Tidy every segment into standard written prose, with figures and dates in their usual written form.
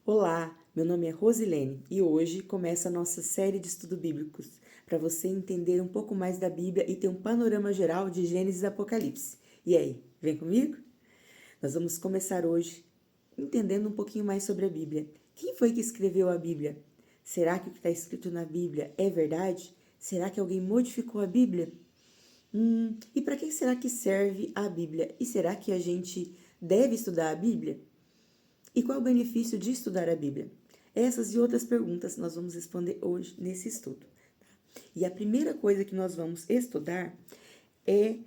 Olá, meu nome é Rosilene e hoje começa a nossa série de estudos bíblicos para você entender um pouco mais da Bíblia e ter um panorama geral de Gênesis e Apocalipse. E aí, vem comigo? Nós vamos começar hoje entendendo um pouquinho mais sobre a Bíblia. Quem foi que escreveu a Bíblia? Será que o que está escrito na Bíblia é verdade? Será que alguém modificou a Bíblia? E para que será que serve a Bíblia? E será que a gente deve estudar a Bíblia? E qual é o benefício de estudar a Bíblia? Essas e outras perguntas nós vamos responder hoje nesse estudo. E a primeira coisa que nós vamos estudar é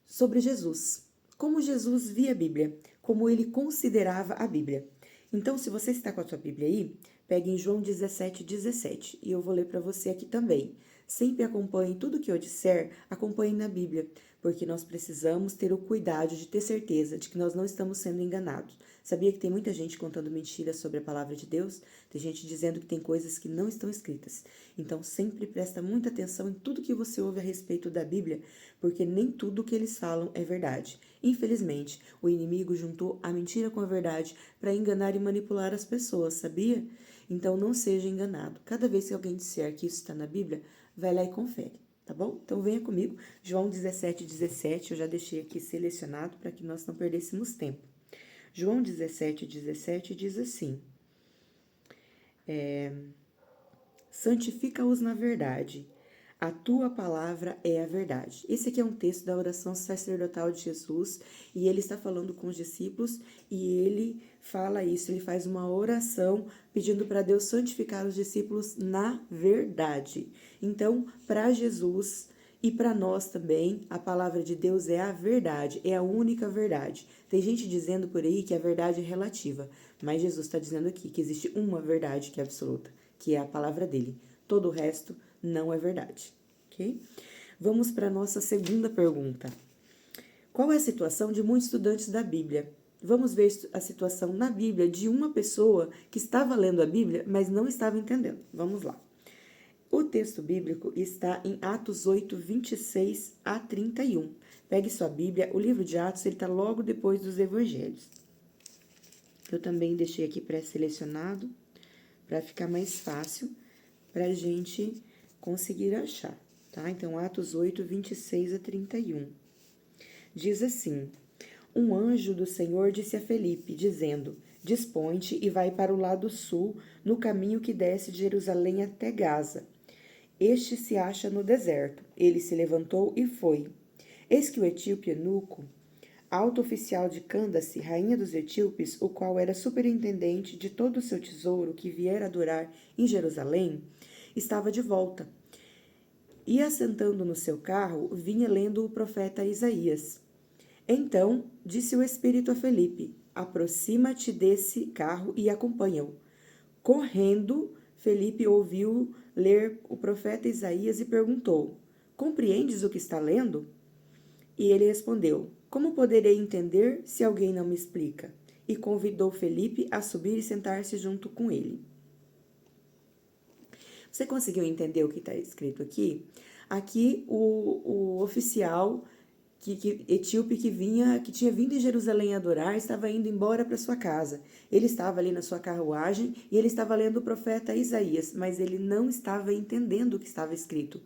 sobre Jesus. Como Jesus via a Bíblia, como ele considerava a Bíblia. Então, se você está com a sua Bíblia aí, pegue em João 17:17 e eu vou ler para você aqui também. Sempre acompanhe tudo que eu disser, acompanhe na Bíblia, porque nós precisamos ter o cuidado de ter certeza de que nós não estamos sendo enganados. Sabia que tem muita gente contando mentiras sobre a palavra de Deus? Tem gente dizendo que tem coisas que não estão escritas. Então, sempre presta muita atenção em tudo que você ouve a respeito da Bíblia, porque nem tudo que eles falam é verdade. Infelizmente, o inimigo juntou a mentira com a verdade para enganar e manipular as pessoas, sabia? Então, não seja enganado. Cada vez que alguém disser que isso está na Bíblia, vai lá e confere, tá bom? Então, venha comigo. João 17:17, eu já deixei aqui selecionado para que nós não perdêssemos tempo. João 17:17 diz assim: santifica-os na verdade. A tua palavra é a verdade. Esse aqui é um texto da oração sacerdotal de Jesus e ele está falando com os discípulos e ele fala isso, ele faz uma oração pedindo para Deus santificar os discípulos na verdade. Então, para Jesus e para nós também, a palavra de Deus é a verdade, é a única verdade. Tem gente dizendo por aí que a verdade é relativa, mas Jesus está dizendo aqui que existe uma verdade que é absoluta, que é a palavra dele. Todo o resto não é verdade, ok? Vamos para a nossa segunda pergunta. Qual é a situação de muitos estudantes da Bíblia? Vamos ver a situação na Bíblia de uma pessoa que estava lendo a Bíblia, mas não estava entendendo. Vamos lá. O texto bíblico está em Atos 8, 26 a 31. Pegue sua Bíblia, o livro de Atos ele está logo depois dos Evangelhos. Eu também deixei aqui pré-selecionado para ficar mais fácil para a gente conseguir achar, tá? Então, Atos 8, 26 a 31. Diz assim: um anjo do Senhor disse a Felipe, dizendo: dispõe-te e vai para o lado sul, no caminho que desce de Jerusalém até Gaza. Este se acha no deserto. Ele se levantou e foi. Eis que o etíope eunuco, alto oficial de Candace, rainha dos etíopes, o qual era superintendente de todo o seu tesouro que viera adorar em Jerusalém, estava de volta. E assentando no seu carro, vinha lendo o profeta Isaías. Então disse o Espírito a Felipe: aproxima-te desse carro e acompanha-o. Correndo, Felipe ouviu ler o profeta Isaías e perguntou: compreendes o que está lendo? E ele respondeu: como poderei entender se alguém não me explica? E convidou Felipe a subir e sentar-se junto com ele. Você conseguiu entender o que está escrito aqui? Aqui o oficial etíope que tinha vindo em Jerusalém adorar, estava indo embora para sua casa. Ele estava ali na sua carruagem e ele estava lendo o profeta Isaías, mas ele não estava entendendo o que estava escrito.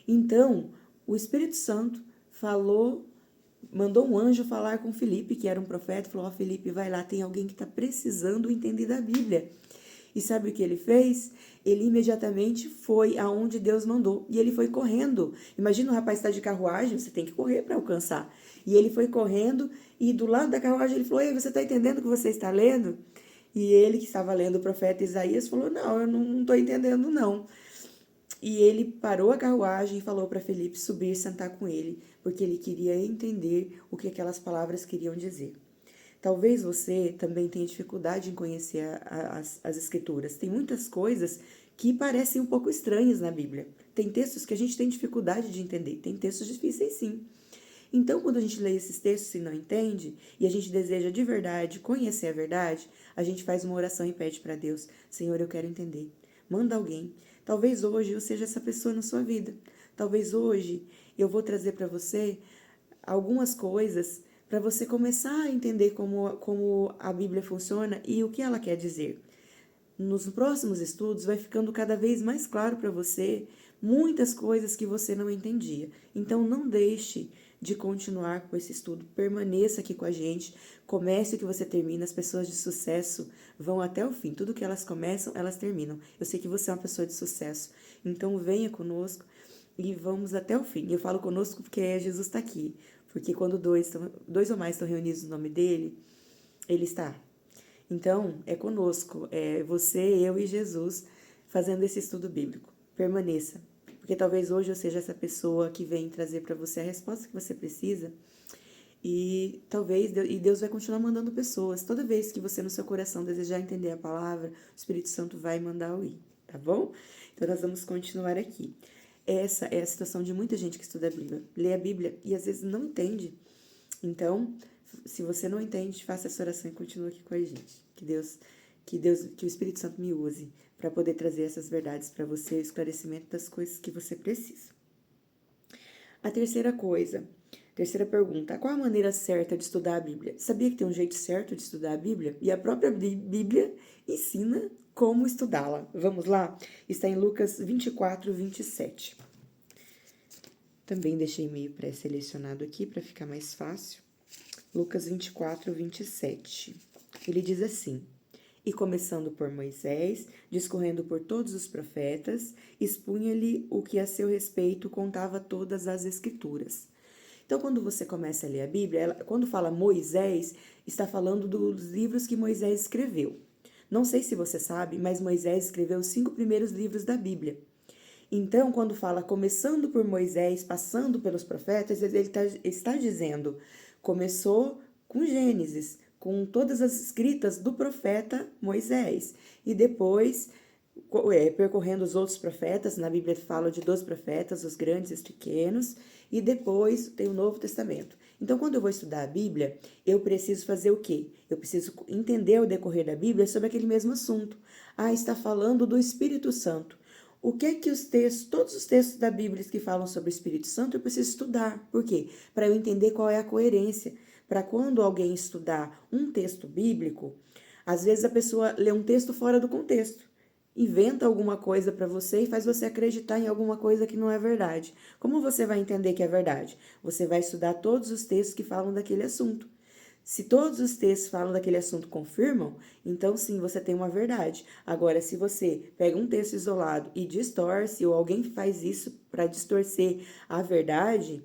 Então, o Espírito Santo mandou um anjo falar com Felipe, que era um profeta, e falou: ó, Felipe, vai lá, tem alguém que está precisando entender da Bíblia. E sabe o que ele fez? Ele imediatamente foi aonde Deus mandou. E ele foi correndo. Imagina o rapaz está de carruagem, você tem que correr para alcançar. E ele foi correndo e do lado da carruagem ele falou: ei, você está entendendo o que você está lendo? E ele que estava lendo o profeta Isaías falou: não, eu não estou entendendo não. E ele parou a carruagem e falou para Felipe subir e sentar com ele, porque ele queria entender o que aquelas palavras queriam dizer. Talvez você também tenha dificuldade em conhecer as escrituras. Tem muitas coisas que parecem um pouco estranhas na Bíblia. Tem textos que a gente tem dificuldade de entender. Tem textos difíceis, sim. Então, quando a gente lê esses textos e não entende, e a gente deseja de verdade conhecer a verdade, a gente faz uma oração e pede para Deus: Senhor, eu quero entender. Manda alguém. Talvez hoje eu seja essa pessoa na sua vida. Talvez hoje eu vou trazer para você algumas coisas para você começar a entender como a Bíblia funciona e o que ela quer dizer. Nos próximos estudos vai ficando cada vez mais claro para você muitas coisas que você não entendia. Então não deixe de continuar com esse estudo, permaneça aqui com a gente, comece o que você termina. As pessoas de sucesso vão até o fim, tudo que elas começam, elas terminam. Eu sei que você é uma pessoa de sucesso, então venha conosco e vamos até o fim. Eu falo conosco porque Jesus está aqui, porque quando dois ou mais estão reunidos no nome dele, ele está. Então, é conosco, é você, eu e Jesus fazendo esse estudo bíblico. Permaneça, porque talvez hoje eu seja essa pessoa que vem trazer para você a resposta que você precisa e talvez Deus vai continuar mandando pessoas. Toda vez que você no seu coração desejar entender a palavra, o Espírito Santo vai mandar o ir, tá bom? Então nós vamos continuar aqui. Essa é a situação de muita gente que estuda a Bíblia, lê a Bíblia e às vezes não entende. Então, se você não entende, faça essa oração e continue aqui com a gente. Que o Espírito Santo me use para poder trazer essas verdades para você, o esclarecimento das coisas que você precisa. A terceira pergunta, qual a maneira certa de estudar a Bíblia? Sabia que tem um jeito certo de estudar a Bíblia? E a própria Bíblia ensina como estudá-la. Vamos lá? Está em Lucas 24, 27. Também deixei meio pré-selecionado aqui para ficar mais fácil. Lucas 24, 27. Ele diz assim: E começando por Moisés, discorrendo por todos os profetas, expunha-lhe o que a seu respeito contava todas as Escrituras. Então, quando você começa a ler a Bíblia, quando fala Moisés, está falando dos livros que Moisés escreveu. Não sei se você sabe, mas Moisés escreveu os 5 primeiros livros da Bíblia. Então, quando fala começando por Moisés, passando pelos profetas, ele está dizendo, começou com Gênesis, com todas as escritas do profeta Moisés. E depois, percorrendo os outros profetas, na Bíblia fala de 12 profetas, os grandes e os pequenos, e depois tem o Novo Testamento. Então, quando eu vou estudar a Bíblia, eu preciso fazer o quê? Eu preciso entender o decorrer da Bíblia sobre aquele mesmo assunto. Está falando do Espírito Santo. O que é que todos os textos da Bíblia que falam sobre o Espírito Santo, eu preciso estudar. Por quê? Para eu entender qual é a coerência. Para quando alguém estudar um texto bíblico, às vezes a pessoa lê um texto fora do contexto, inventa alguma coisa para você e faz você acreditar em alguma coisa que não é verdade. Como você vai entender que é verdade? Você vai estudar todos os textos que falam daquele assunto. Se todos os textos falam daquele assunto confirmam, então sim, você tem uma verdade. Agora, se você pega um texto isolado e distorce, ou alguém faz isso para distorcer a verdade,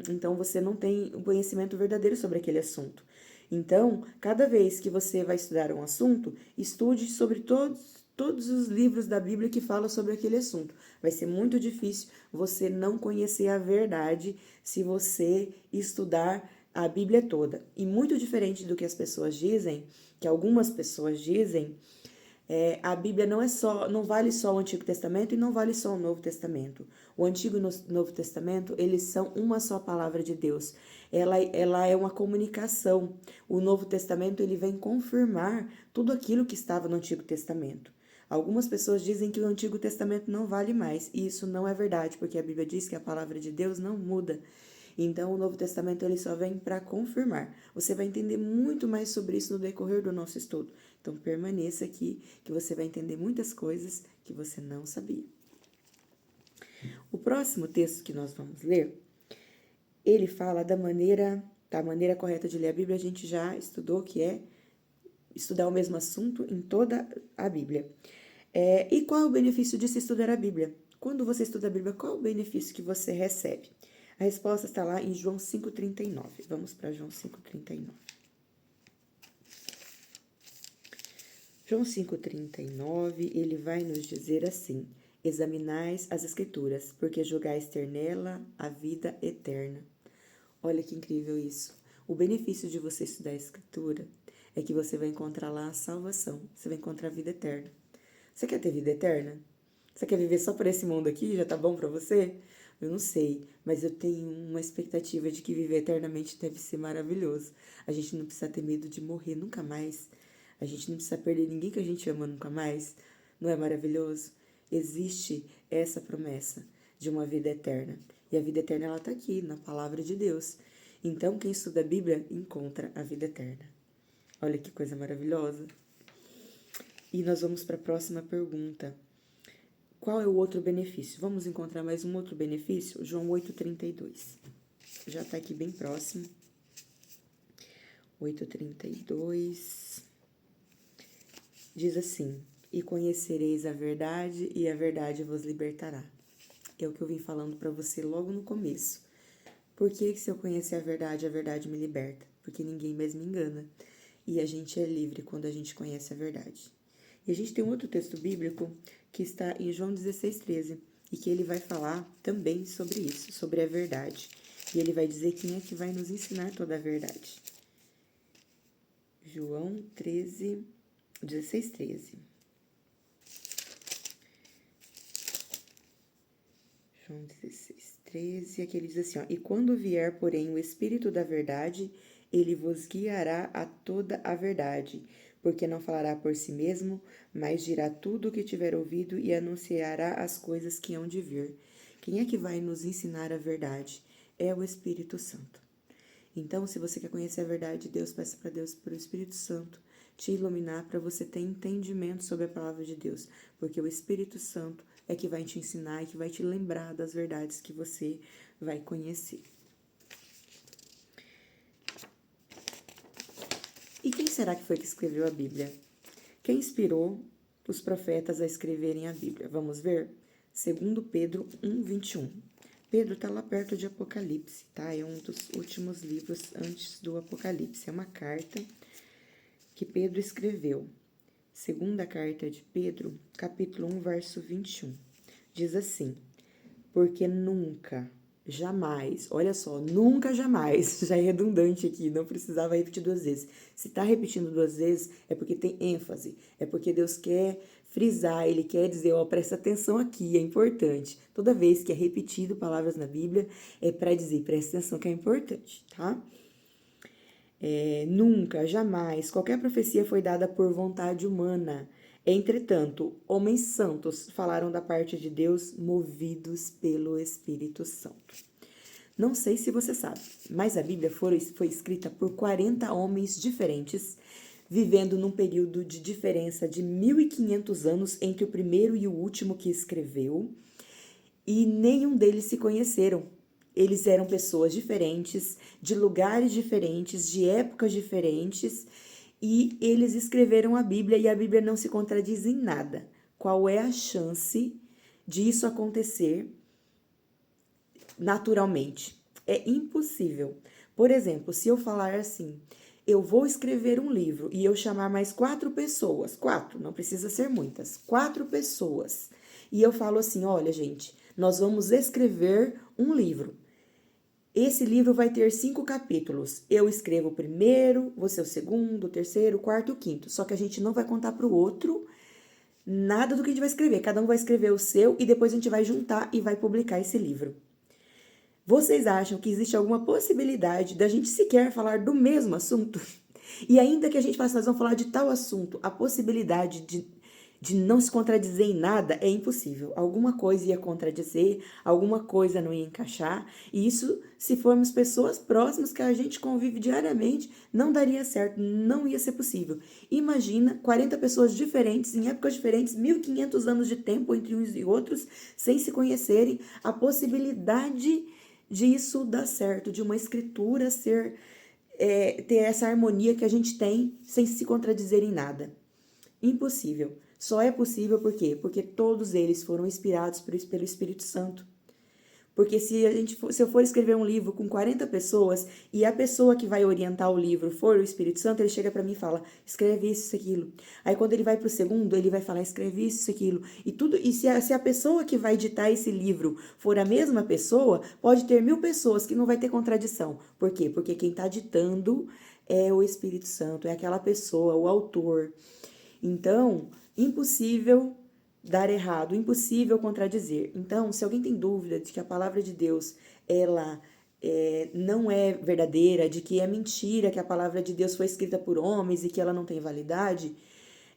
então você não tem um conhecimento verdadeiro sobre aquele assunto. Então, cada vez que você vai estudar um assunto, estude sobre todos os livros da Bíblia que falam sobre aquele assunto. Vai ser muito difícil você não conhecer a verdade se você estudar a Bíblia toda. E muito diferente do que as pessoas dizem, que algumas pessoas dizem, a Bíblia não vale só o Antigo Testamento e não vale só o Novo Testamento. O Antigo e o Novo Testamento, eles são uma só palavra de Deus. Ela é uma comunicação. O Novo Testamento, ele vem confirmar tudo aquilo que estava no Antigo Testamento. Algumas pessoas dizem que o Antigo Testamento não vale mais, e isso não é verdade, porque a Bíblia diz que a palavra de Deus não muda. Então, o Novo Testamento ele só vem para confirmar. Você vai entender muito mais sobre isso no decorrer do nosso estudo. Então, permaneça aqui, que você vai entender muitas coisas que você não sabia. O próximo texto que nós vamos ler, ele fala da maneira correta de ler a Bíblia. A gente já estudou, que é estudar o mesmo assunto em toda a Bíblia. E qual é o benefício de se estudar a Bíblia? Quando você estuda a Bíblia, qual é o benefício que você recebe? A resposta está lá em João 5,39. Vamos para João 5,39. João 5,39, ele vai nos dizer assim: examinais as Escrituras, porque julgais ter nela a vida eterna. Olha que incrível isso. O benefício de você estudar a Escritura é que você vai encontrar lá a salvação, você vai encontrar a vida eterna. Você quer ter vida eterna? Você quer viver só por esse mundo aqui? Já tá bom para você? Eu não sei, mas eu tenho uma expectativa de que viver eternamente deve ser maravilhoso. A gente não precisa ter medo de morrer nunca mais. A gente não precisa perder ninguém que a gente ama nunca mais. Não é maravilhoso? Existe essa promessa de uma vida eterna. E a vida eterna, ela tá aqui, na palavra de Deus. Então, quem estuda a Bíblia encontra a vida eterna. Olha que coisa maravilhosa. E nós vamos para a próxima pergunta. Qual é o outro benefício? Vamos encontrar mais um outro benefício? João 8,32. Já está aqui bem próximo. 8,32. Diz assim: e conhecereis a verdade, e a verdade vos libertará. É o que eu vim falando para você logo no começo. Por que se eu conhecer a verdade me liberta? Porque ninguém mais me engana. E a gente é livre quando a gente conhece a verdade. E a gente tem um outro texto bíblico que está em João 16,13, e que ele vai falar também sobre isso, sobre a verdade. E ele vai dizer quem é que vai nos ensinar toda a verdade. João 16,13. João 16,13, aqui ele diz assim, ó, e quando vier, porém, o Espírito da verdade, ele vos guiará a toda a verdade, porque não falará por si mesmo, mas dirá tudo o que tiver ouvido e anunciará as coisas que hão de vir. Quem é que vai nos ensinar a verdade? É o Espírito Santo. Então, se você quer conhecer a verdade de Deus, peça para Deus, para o Espírito Santo, te iluminar para você ter entendimento sobre a palavra de Deus, porque o Espírito Santo é que vai te ensinar e que vai te lembrar das verdades que você vai conhecer. E quem será que foi que escreveu a Bíblia? Quem inspirou os profetas a escreverem a Bíblia? Vamos ver? 2 Pedro 1,21. Pedro está lá perto de Apocalipse, tá? É um dos últimos livros antes do Apocalipse. É uma carta que Pedro escreveu. Segunda carta de Pedro, capítulo 1, verso 21. Diz assim: porque nunca, jamais, olha só, nunca, jamais, já é redundante aqui, não precisava repetir duas vezes. Se está repetindo duas vezes, é porque tem ênfase, é porque Deus quer frisar, Ele quer dizer, ó, presta atenção aqui, é importante. Toda vez que é repetido palavras na Bíblia, é para dizer, presta atenção que é importante, tá? Nunca, jamais, qualquer profecia foi dada por vontade humana. Entretanto, homens santos falaram da parte de Deus, movidos pelo Espírito Santo. Não sei se você sabe, mas a Bíblia foi escrita por 40 homens diferentes, vivendo num período de diferença de 1.500 anos entre o primeiro e o último que escreveu, e nenhum deles se conheceram. Eles eram pessoas diferentes, de lugares diferentes, de épocas diferentes, e eles escreveram a Bíblia e a Bíblia não se contradiz em nada. Qual é a chance disso acontecer naturalmente? É impossível. Por exemplo, se eu falar assim, eu vou escrever um livro e eu chamar mais 4 pessoas, 4, não precisa ser muitas, 4 pessoas, e eu falo assim, olha gente, nós vamos escrever um livro. Esse livro vai ter 5 capítulos. Eu escrevo o primeiro, você o segundo, o terceiro, o quarto e o quinto. Só que a gente não vai contar para o outro nada do que a gente vai escrever. Cada um vai escrever o seu e depois a gente vai juntar e vai publicar esse livro. Vocês acham que existe alguma possibilidade da gente sequer falar do mesmo assunto? E ainda que a gente faça, nós vamos falar de tal assunto, a possibilidade de não se contradizer em nada é impossível. Alguma coisa ia contradizer, alguma coisa não ia encaixar, e isso, se formos pessoas próximas que a gente convive diariamente, não daria certo, não ia ser possível. Imagina 40 pessoas diferentes, em épocas diferentes, 1.500 anos de tempo entre uns e outros, sem se conhecerem, a possibilidade disso dar certo, de uma escritura ter essa harmonia que a gente tem sem se contradizer em nada. Impossível. Só é possível por quê? Porque todos eles foram inspirados pelo Espírito Santo. Porque se eu for escrever um livro com 40 pessoas e a pessoa que vai orientar o livro for o Espírito Santo, ele chega para mim e fala, escreve isso, aquilo. Aí quando ele vai para o segundo, ele vai falar, escreve isso, aquilo. E se a pessoa que vai editar esse livro for a mesma pessoa, pode ter 1.000 pessoas que não vai ter contradição. Por quê? Porque quem está ditando é o Espírito Santo, é aquela pessoa, o autor. Então, impossível dar errado, impossível contradizer. Então, se alguém tem dúvida de que a palavra de Deus, ela não é verdadeira, de que é mentira, que a palavra de Deus foi escrita por homens e que ela não tem validade,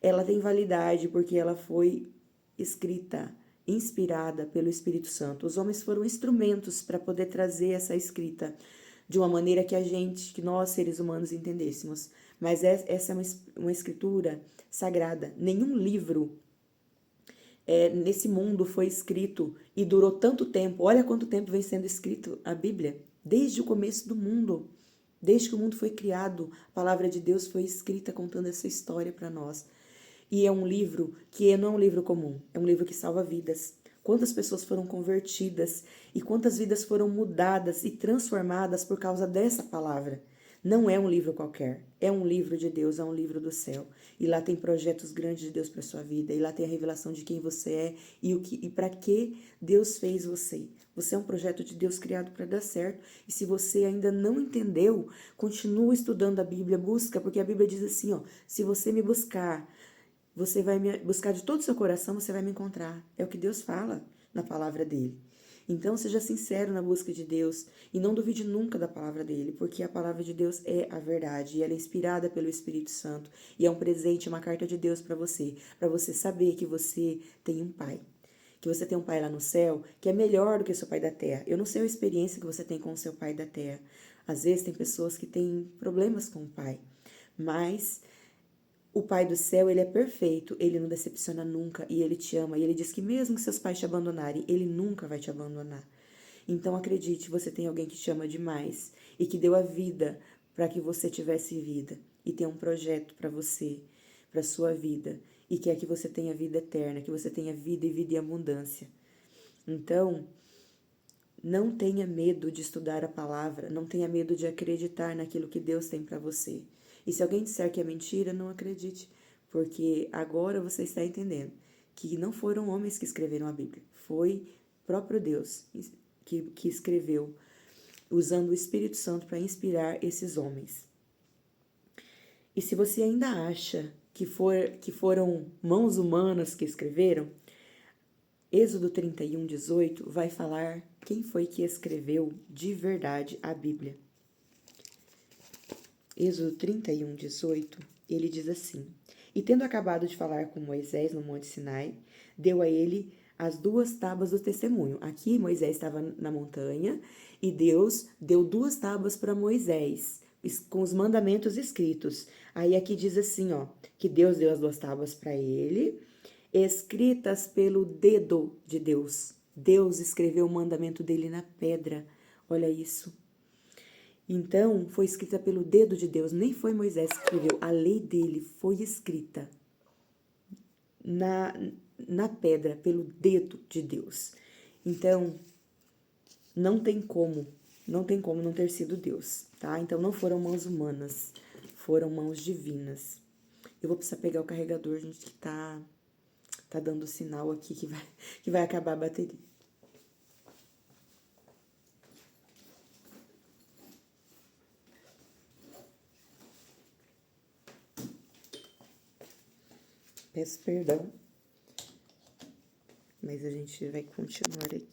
ela tem validade porque ela foi escrita, inspirada pelo Espírito Santo. Os homens foram instrumentos para poder trazer essa escrita de uma maneira que nós seres humanos entendêssemos. Mas essa é uma escritura sagrada. Nenhum livro nesse mundo foi escrito e durou tanto tempo. Olha quanto tempo vem sendo escrito a Bíblia, desde o começo do mundo. Desde que o mundo foi criado, a palavra de Deus foi escrita contando essa história para nós. E é um livro que não é um livro comum, é um livro que salva vidas. Quantas pessoas foram convertidas e quantas vidas foram mudadas e transformadas por causa dessa palavra. Não é um livro qualquer, é um livro de Deus, é um livro do céu. E lá tem projetos grandes de Deus para sua vida, e lá tem a revelação de quem você é e para que Deus fez você. Você é um projeto de Deus criado para dar certo. E se você ainda não entendeu, continua estudando a Bíblia, busca, porque a Bíblia diz assim, ó, se você me buscar, você vai me buscar de todo o seu coração, você vai me encontrar. É o que Deus fala na palavra dele. Então, seja sincero na busca de Deus e não duvide nunca da palavra dele, porque a palavra de Deus é a verdade e ela é inspirada pelo Espírito Santo e é um presente, uma carta de Deus para você saber que você tem um pai. Que você tem um pai lá no céu que é melhor do que o seu pai da terra. Eu não sei a experiência que você tem com o seu pai da terra. Às vezes tem pessoas que têm problemas com o pai, mas o Pai do céu, ele é perfeito, ele não decepciona nunca e ele te ama. E ele diz que mesmo que seus pais te abandonarem, ele nunca vai te abandonar. Então acredite, você tem alguém que te ama demais e que deu a vida para que você tivesse vida e tem um projeto para você, para sua vida e quer que você tenha vida eterna, que você tenha vida e vida em abundância. Então, não tenha medo de estudar a palavra, não tenha medo de acreditar naquilo que Deus tem para você. E se alguém disser que é mentira, não acredite, porque agora você está entendendo que não foram homens que escreveram a Bíblia, foi próprio Deus que escreveu, usando o Espírito Santo para inspirar esses homens. E se você ainda acha que foram mãos humanas que escreveram, Êxodo 31, 18 vai falar quem foi que escreveu de verdade a Bíblia. Êxodo 31, 18, ele diz assim: E tendo acabado de falar com Moisés no Monte Sinai, deu a ele as 2 tábuas do testemunho. Aqui Moisés estava na montanha e Deus deu 2 tábuas para Moisés, com os mandamentos escritos. Aí aqui diz assim, ó, que Deus deu as 2 tábuas para ele, escritas pelo dedo de Deus. Deus escreveu o mandamento dele na pedra. Olha isso. Então, foi escrita pelo dedo de Deus, nem foi Moisés que escreveu, a lei dele foi escrita na pedra, pelo dedo de Deus. Então, não tem como não ter sido Deus, tá? Então, não foram mãos humanas, foram mãos divinas. Eu vou precisar pegar o carregador, gente, que tá dando sinal aqui que vai acabar a bateria. Peço perdão, mas a gente vai continuar aqui.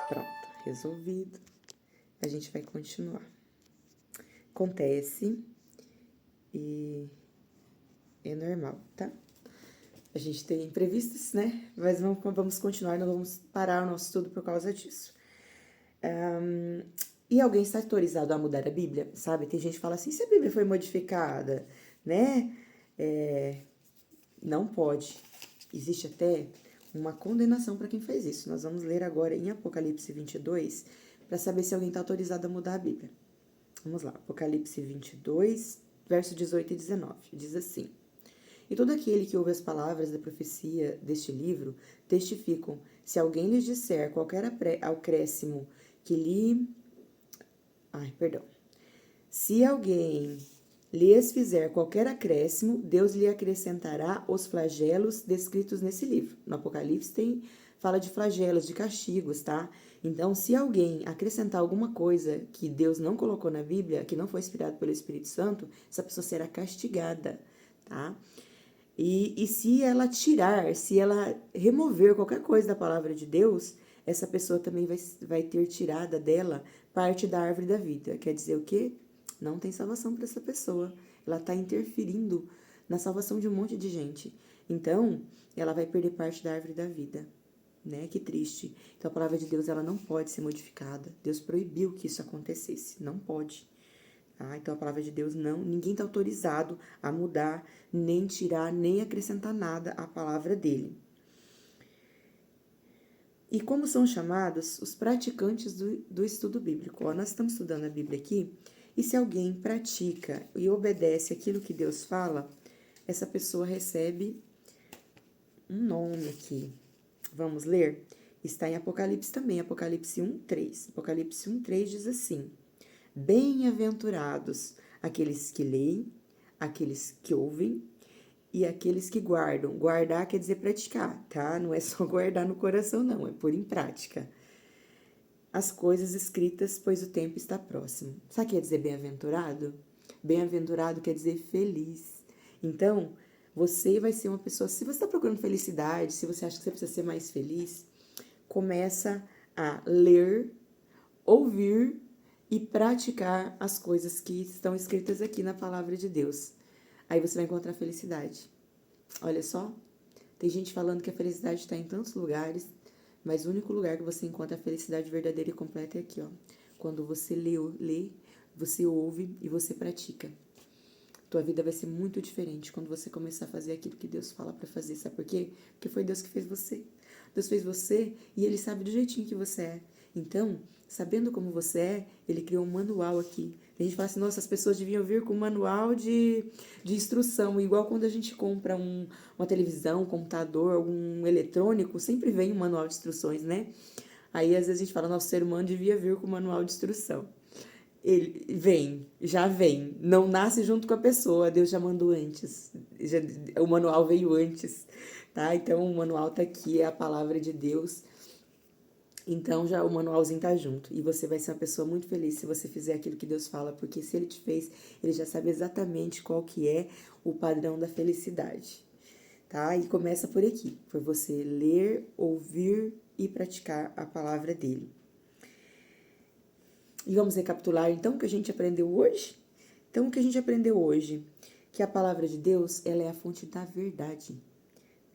Pronto, resolvido. A gente vai continuar. Acontece e é normal, tá? A gente tem imprevistos, né? Mas vamos continuar, não vamos parar o nosso estudo por causa disso. E alguém está autorizado a mudar a Bíblia, sabe? Tem gente que fala assim, se a Bíblia foi modificada, né? Não pode. Existe até uma condenação para quem faz isso. Nós vamos ler agora em Apocalipse 22, para saber se alguém está autorizado a mudar a Bíblia. Vamos lá, Apocalipse 22, verso 18 e 19. Diz assim: E todo aquele que ouve as palavras da profecia deste livro testificam, se alguém lhes disser qualquer acréscimo que lhe... Se alguém lhes fizer qualquer acréscimo, Deus lhe acrescentará os flagelos descritos nesse livro. No Apocalipse fala de flagelos, de castigos, tá? Então, se alguém acrescentar alguma coisa que Deus não colocou na Bíblia, que não foi inspirado pelo Espírito Santo, essa pessoa será castigada, tá? E se ela se ela remover qualquer coisa da palavra de Deus, essa pessoa também vai ter tirada dela parte da árvore da vida. Quer dizer o quê? Não tem salvação para essa pessoa. Ela está interferindo na salvação de um monte de gente. Então, ela vai perder parte da árvore da vida. né? Que triste. Então a palavra de Deus, ela não pode ser modificada. Deus proibiu que isso acontecesse, não pode. Tá? Então a palavra de Deus não, ninguém está autorizado a mudar, nem tirar, nem acrescentar nada à palavra dele. E como são chamados os praticantes do estudo bíblico? Ó, nós estamos estudando a Bíblia aqui, e se alguém pratica e obedece aquilo que Deus fala, essa pessoa recebe um nome aqui. Vamos ler? Está em Apocalipse também, Apocalipse 1:3. Apocalipse 1:3 diz assim: Bem-aventurados aqueles que leem, aqueles que ouvem e aqueles que guardam. Guardar quer dizer praticar, tá? Não é só guardar no coração, não, é pôr em prática as coisas escritas, pois o tempo está próximo. Sabe o que quer dizer bem-aventurado? Bem-aventurado quer dizer feliz. Então, você vai ser uma pessoa, se você está procurando felicidade, se você acha que você precisa ser mais feliz, começa a ler, ouvir e praticar as coisas que estão escritas aqui na palavra de Deus. Aí você vai encontrar felicidade. Olha só, tem gente falando que a felicidade está em tantos lugares, mas o único lugar que você encontra a felicidade verdadeira e completa é aqui, ó. Quando você lê, você ouve e você pratica. Tua vida vai ser muito diferente quando você começar a fazer aquilo que Deus fala para fazer. Sabe por quê? Porque foi Deus que fez você. Deus fez você e Ele sabe do jeitinho que você é. Então, sabendo como você é, Ele criou um manual aqui. A gente fala assim, nossa, as pessoas deviam vir com um manual de instrução, igual quando a gente compra uma televisão, um computador, algum eletrônico, sempre vem um manual de instruções, né? Aí, às vezes, a gente fala, nosso ser humano devia vir com um manual de instrução. Ele já vem, não nasce junto com a pessoa, Deus já mandou antes, o manual veio antes, tá? Então, o manual tá aqui, é a palavra de Deus. Então, já o manualzinho tá junto. E você vai ser uma pessoa muito feliz se você fizer aquilo que Deus fala, porque se Ele te fez, Ele já sabe exatamente qual que é o padrão da felicidade, tá? E começa por aqui, por você ler, ouvir e praticar a palavra dEle. E vamos recapitular, então, o que a gente aprendeu hoje? Então, o que a gente aprendeu hoje? Que a palavra de Deus, ela é a fonte da verdade,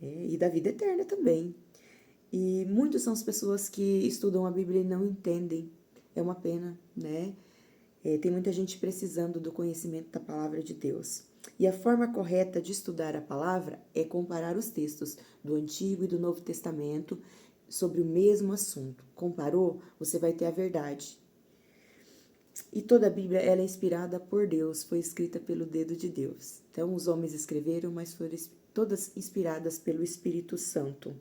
né? E da vida eterna também. E muitas são as pessoas que estudam a Bíblia e não entendem. É uma pena, né? Tem muita gente precisando do conhecimento da palavra de Deus. E a forma correta de estudar a palavra é comparar os textos do Antigo e do Novo Testamento sobre o mesmo assunto. Comparou, você vai ter a verdade. E toda a Bíblia ela é inspirada por Deus, foi escrita pelo dedo de Deus. Então, os homens escreveram, mas foram todas inspiradas pelo Espírito Santo.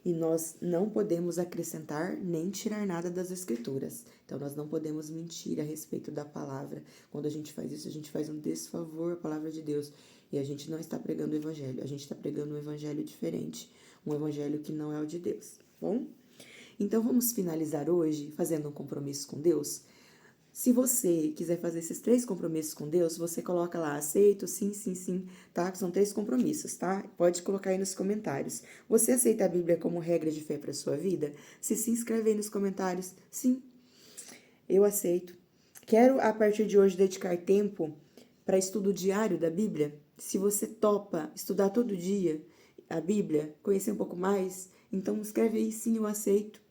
E nós não podemos acrescentar nem tirar nada das Escrituras. Então, nós não podemos mentir a respeito da palavra. Quando a gente faz isso, a gente faz um desfavor à palavra de Deus. E a gente não está pregando o Evangelho, a gente está pregando um Evangelho diferente. Um Evangelho que não é o de Deus, tá bom? Então, vamos finalizar hoje fazendo um compromisso com Deus. Se você quiser fazer esses 3 compromissos com Deus, você coloca lá, aceito, sim, sim, sim, tá? São 3 compromissos, tá? Pode colocar aí nos comentários. Você aceita a Bíblia como regra de fé para sua vida? Se inscreve aí nos comentários. Sim, eu aceito. Quero, a partir de hoje, dedicar tempo para estudo diário da Bíblia? Se você topa estudar todo dia a Bíblia, conhecer um pouco mais, então escreve aí, sim, eu aceito.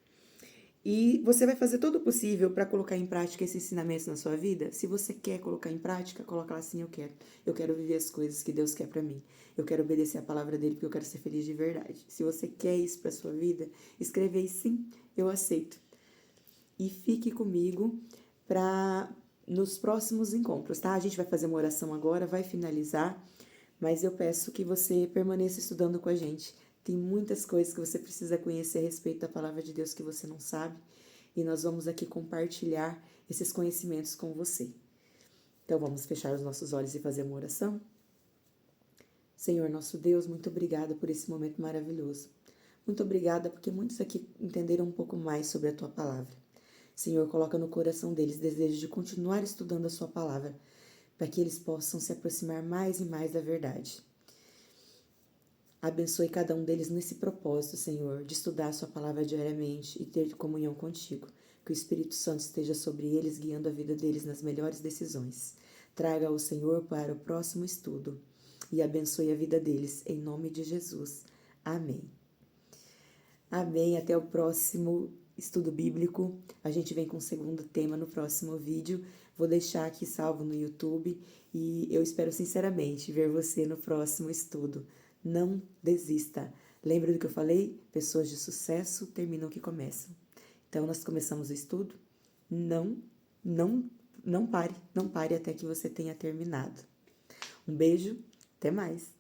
E você vai fazer todo o possível para colocar em prática esses ensinamentos na sua vida? Se você quer colocar em prática, coloca lá assim, eu quero. Eu quero viver as coisas que Deus quer para mim. Eu quero obedecer a palavra dele porque eu quero ser feliz de verdade. Se você quer isso para sua vida, escreve aí sim, eu aceito. E fique comigo para nos próximos encontros, tá? A gente vai fazer uma oração agora, vai finalizar, mas eu peço que você permaneça estudando com a gente. Tem muitas coisas que você precisa conhecer a respeito da palavra de Deus que você não sabe, e nós vamos aqui compartilhar esses conhecimentos com você. Então vamos fechar os nossos olhos e fazer uma oração? Senhor nosso Deus, muito obrigada por esse momento maravilhoso. Muito obrigada porque muitos aqui entenderam um pouco mais sobre a tua palavra. Senhor, coloca no coração deles desejo de continuar estudando a sua palavra, para que eles possam se aproximar mais e mais da verdade. Abençoe cada um deles nesse propósito, Senhor, de estudar a sua palavra diariamente e ter comunhão contigo. Que o Espírito Santo esteja sobre eles, guiando a vida deles nas melhores decisões. Traga o Senhor para o próximo estudo e abençoe a vida deles, em nome de Jesus. Amém. Amém. Até o próximo estudo bíblico. A gente vem com o segundo tema no próximo vídeo. Vou deixar aqui salvo no YouTube e eu espero sinceramente ver você no próximo estudo. Não desista. Lembra do que eu falei? Pessoas de sucesso terminam o que começam. Então, nós começamos o estudo. Não pare até que você tenha terminado. Um beijo, até mais.